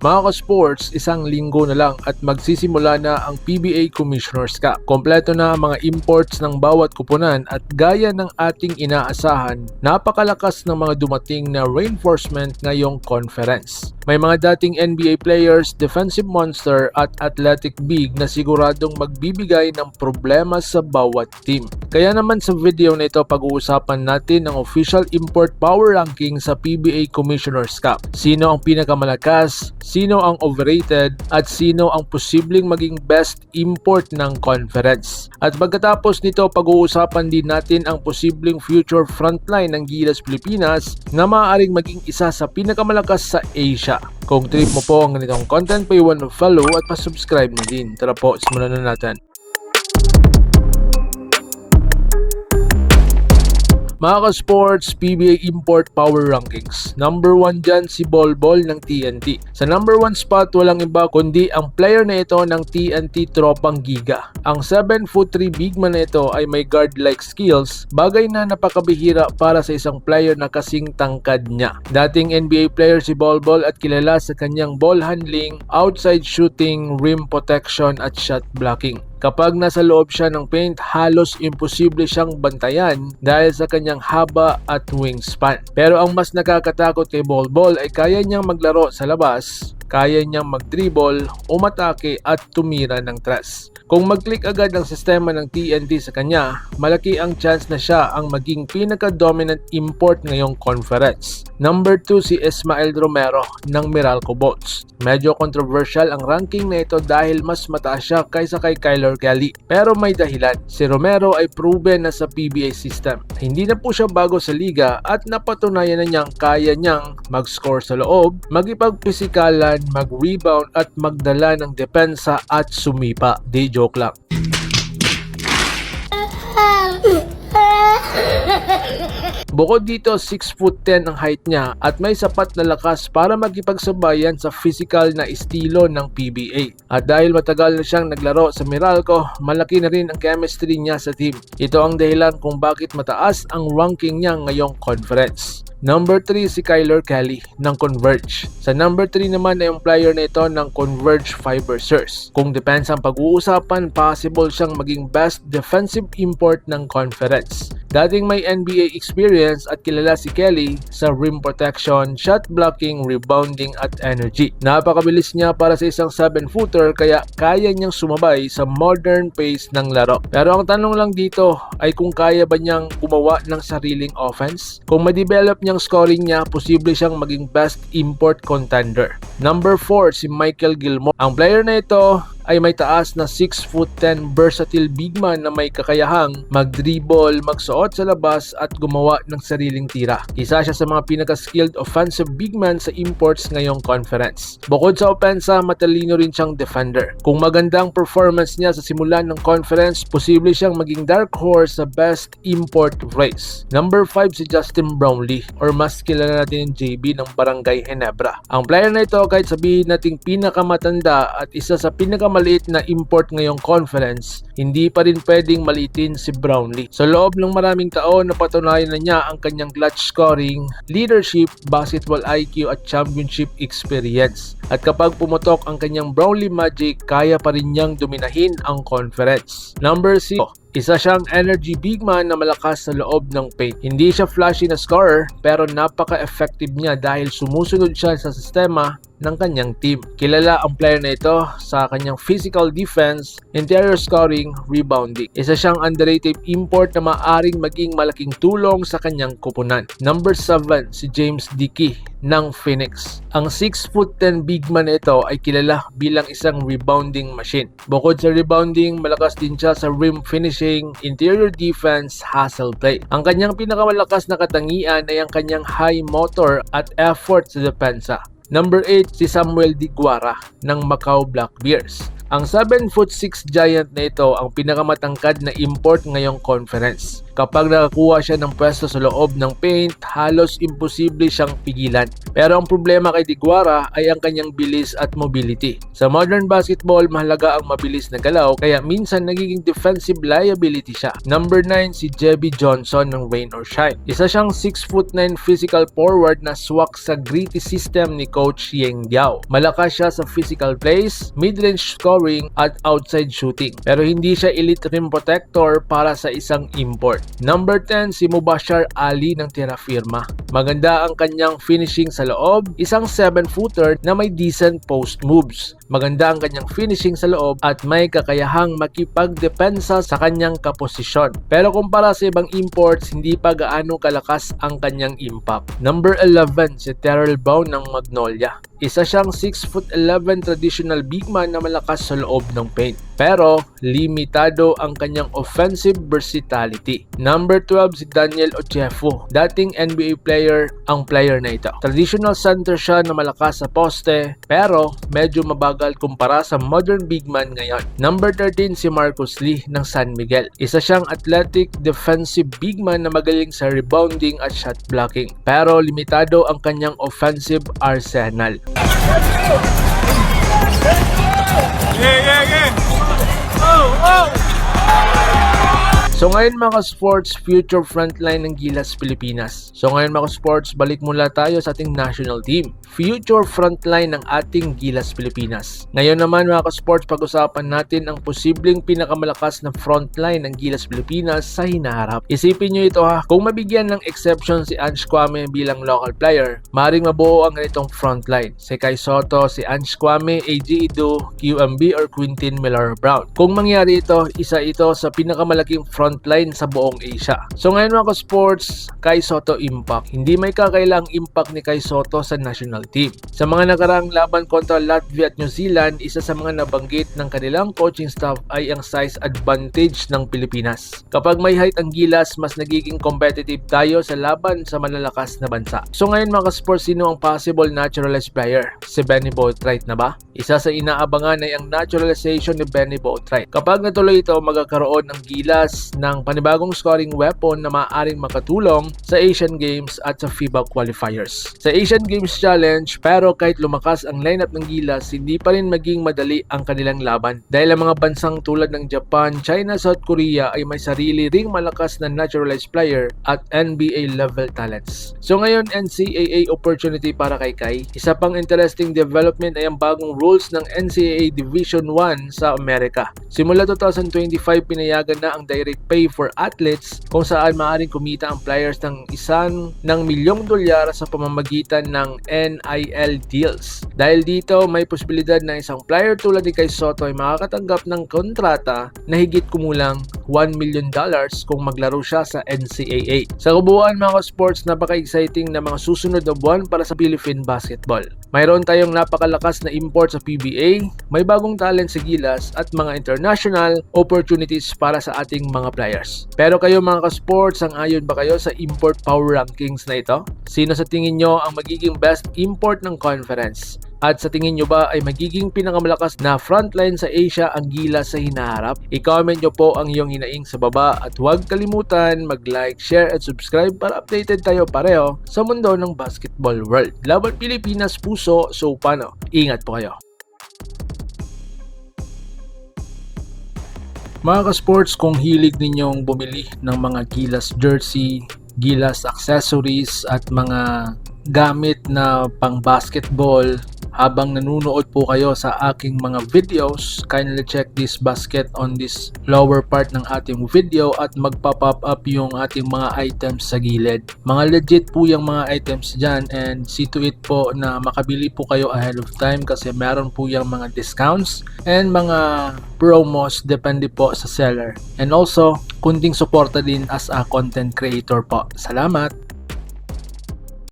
Mga ka-sports, isang linggo na lang at magsisimula na ang PBA Commissioner's Cup. Kompleto na ang mga imports ng bawat kupunan at gaya ng ating inaasahan, napakalakas ng mga dumating na reinforcement ngayong conference. May mga dating NBA players, defensive monster at athletic big na siguradong magbibigay ng problema sa bawat team. Kaya naman sa video na ito pag-uusapan natin ang official import power ranking sa PBA Commissioner's Cup. Sino ang pinakamalakas, sino ang overrated, at sino ang posibleng maging best import ng conference. At pagkatapos nito pag-uusapan din natin ang posibleng future frontline ng Gilas Pilipinas na maaaring maging isa sa pinakamalakas sa Asia. Kung trip mo po ang ganitong content, paiwan mo follow at pa-subscribe na din. Tara po, simulan na natin. Mga ka-sports, PBA Import Power Rankings. Number 1 dyan si Bolbol ng TNT. Sa number 1 spot, walang iba kundi ang player na ito ng TNT Tropang Giga. Ang 7'3" big man na ito ay may guard-like skills, bagay na napakabihira para sa isang player na kasing tangkad niya. Dating NBA player si Bolbol at kilala sa kanyang ball handling, outside shooting, rim protection at shot blocking. Kapag nasa loob siya ng paint, halos imposible siyang bantayan dahil sa kanyang haba at wingspan. Pero ang mas nakakatakot kay Bolbol ay kaya niyang maglaro sa labas, kaya niyang mag-dribble, umatake at tumira ng tres. Kung mag-click agad ang sistema ng TNT sa kanya, malaki ang chance na siya ang maging pinaka-dominant import ngayong conference. Number 2 si Ismael Romero ng Meralco Bolts. Medyo controversial ang ranking na ito dahil mas mataas siya kaysa kay Kyler Kelly. Pero may dahilan. Si Romero ay proven na sa PBA system. Hindi na po siya bago sa liga at napatunayan na niyang kaya niyang mag-score sa loob, magipag-pisikalan, mag-rebound at magdala ng depensa at sumipa. Di joke lang. Bukod dito, 6'10" ang height niya at may sapat na lakas para magipagsabayan sa physical na estilo ng PBA. At dahil matagal na siyang naglaro sa Meralco, malaki na rin ang chemistry niya sa team. Ito ang dahilan kung bakit mataas ang ranking niya ngayong conference. Number 3 si Kyler Kelly ng Converge. Sa number 3 naman ay yung player na ito ng Converge Fibersers. Kung depensa ang pag-uusapan, possible siyang maging best defensive import ng conference. Dating may NBA experience at kilala si Kelly sa rim protection, shot blocking, rebounding at energy. Napakabilis niya para sa isang 7-footer kaya kaya niyang sumabay sa modern pace ng laro. Pero ang tanong lang dito ay kung kaya ba niyang gumawa ng sariling offense? Kung ma-develop niyang scoring niya, posible siyang maging best import contender. Number 4 si Michael Gilmore. Ang player na ito ay may taas na 6'10" versatile big man na may kakayahang mag-dribble, magsuot sa labas at gumawa ng sariling tira. Isa siya sa mga pinaka-skilled offensive big man sa imports ngayong conference. Bukod sa opensa, matalino rin siyang defender. Kung magandang performance niya sa simulan ng conference, posible siyang maging dark horse sa best import race. Number 5 si Justin Brownlee or mas kilala natin yung JB ng Barangay Ginebra. Ang player na ito kahit sabihin nating pinakamatanda at isa sa pinakamaliit na import ngayong conference, hindi pa rin pwedeng maliitin si Brownlee. Sa loob ng maraming taon, napatunayan na niya ang kanyang clutch scoring, leadership, basketball IQ at championship experience. At kapag pumutok ang kanyang Brownlee magic, kaya pa rin niyang dominahin ang conference. Number 6, isa siyang energy big man na malakas sa loob ng paint. Hindi siya flashy na scorer pero napaka-effective niya dahil sumusunod siya sa sistema ng kanyang team. Kilala ang player na ito sa kanyang physical defense, interior scoring, rebounding. Isa siyang underrated import na maaring maging malaking tulong sa kanyang kupunan. Number 7 si James Dickey ng Phoenix. Ang 6'10" big man na ito ay kilala bilang isang rebounding machine. Bukod sa rebounding, malakas din siya sa rim finishing, interior defense, hustle play. Ang kanyang pinakamalakas na katangian ay ang kanyang high motor at effort sa depensa. Number 8 si Samuel Diguara ng Macau Black Bears. Ang 7'6" giant na ito ang pinakamatangkad na import ngayong conference. Kapag nakakuha siya ng pwesto sa loob ng paint, halos imposible siyang pigilan. Pero ang problema kay Diguara ay ang kanyang bilis at mobility. Sa modern basketball, mahalaga ang mabilis na galaw kaya minsan nagiging defensive liability siya. Number 9 si Jebby Johnson ng Rain or Shine. Isa siyang 6'9" physical forward na swak sa gritty system ni Coach Yeng Diao. Malakas siya sa physical plays, mid-range scoring at outside shooting. Pero hindi siya elite rim protector para sa isang import. Number 10 si Mubashir Ali ng Terra Firma. Maganda ang kanyang finishing sa loob, isang 7-footer na may decent post moves. Maganda ang kanyang finishing sa loob at may kakayahang makipagdepensa sa kanyang kaposisyon. Pero kumpara sa ibang imports, hindi pa gaano kalakas ang kanyang impact. Number 11 si Terrell Brown ng Magnolia. Isa siyang 6'11" traditional big man na malakas sa loob ng paint. Pero limitado ang kanyang offensive versatility. Number 12 si Daniel Ochefu. Dating NBA player ang player na ito. Traditional center siya na malakas sa poste pero medyo mabagal kumpara sa modern big man ngayon. Number 13 si Marcus Lee ng San Miguel. Isa siyang athletic defensive big man na magaling sa rebounding at shot blocking. Pero limitado ang kanyang offensive arsenal. So ngayon mga sports, future frontline ng Gilas Pilipinas. So ngayon mga sports, balik mula tayo sa ating national team. Future frontline ng ating Gilas Pilipinas. Ngayon naman mga sports, pag-usapan natin ang posibleng pinakamalakas na frontline ng Gilas Pilipinas sa hinaharap. Isipin nyo ito ha, kung mabigyan ng exception si Ange Kwame bilang local player, maring mabuo ang ganitong frontline. Si Kai Soto, si Ange Kwame, AG Ido, QMB or Quintin Miller Brown. Kung mangyari ito, isa ito sa pinakamalaking frontline sa buong Asia. So ngayon mga sports, Kai Soto impact. Hindi may kakailang impact ni Kai Soto sa national team. Sa mga nakaraang laban kontra Latvia at New Zealand, isa sa mga nabanggit ng kanilang coaching staff ay ang size advantage ng Pilipinas. Kapag may height ang Gilas, mas nagiging competitive tayo sa laban sa malalakas na bansa. So ngayon mga sports, sino ang possible naturalized player? Si Benny Boatwright na ba? Isa sa inaabangan ay ang naturalization ni Benny Boatwright. Kapag natuloy ito, magkakaroon ng Gilas ng panibagong scoring weapon na maaaring makatulong sa Asian Games at sa FIBA qualifiers. Sa Asian Games Challenge, pero kahit lumakas ang lineup ng Gilas, hindi pa rin maging madali ang kanilang laban. Dahil ang mga bansang tulad ng Japan, China, South Korea ay may sarili ring malakas na naturalized player at NBA level talents. So ngayon, NCAA opportunity para kay Kai. Isa pang interesting development ay ang bagong rules ng NCAA Division 1 sa Amerika. Simula 2025, pinayagan na ang direct pay for athletes kung saan maaaring kumita ang players ng $1 milyong sa pamamagitan ng NIL deals. Dahil dito, may posibilidad na isang player tulad ni Kai Soto ay makakatanggap ng kontrata na higit kumulang $1 million kung maglaro siya sa NCAA. Sa kabuuan mga sports, napaka-exciting na mga susunod na buwan para sa Philippine basketball. Mayroon tayong napakalakas na import sa PBA, may bagong talent sa Gilas at mga international opportunities para sa ating mga players. Pero kayo mga ka-sports, sang-ayon ba kayo sa import power rankings na ito? Sino sa tingin nyo ang magiging best import ng conference? At sa tingin nyo ba ay magiging pinakamalakas na frontline sa Asia ang Gilas sa hinaharap? I-comment nyo po ang iyong hinaing sa baba at huwag kalimutan mag-like, share at subscribe para updated tayo pareho sa mundo ng basketball world. Laban Pilipinas puso, so paano? Ingat po kayo. Mga ka-sports, kung hilig ninyong bumili ng mga Gilas jersey, Gilas accessories at mga gamit na pang basketball, habang nanonood po kayo sa aking mga videos, kindly check this basket on this lower part ng ating video at magpa-pop up yung ating mga items sa gilid. Mga legit po yung mga items dyan and see to it po na makabili po kayo ahead of time kasi meron po yung mga discounts and mga promos depende po sa seller. And also, kunting suporta din as a content creator po. Salamat!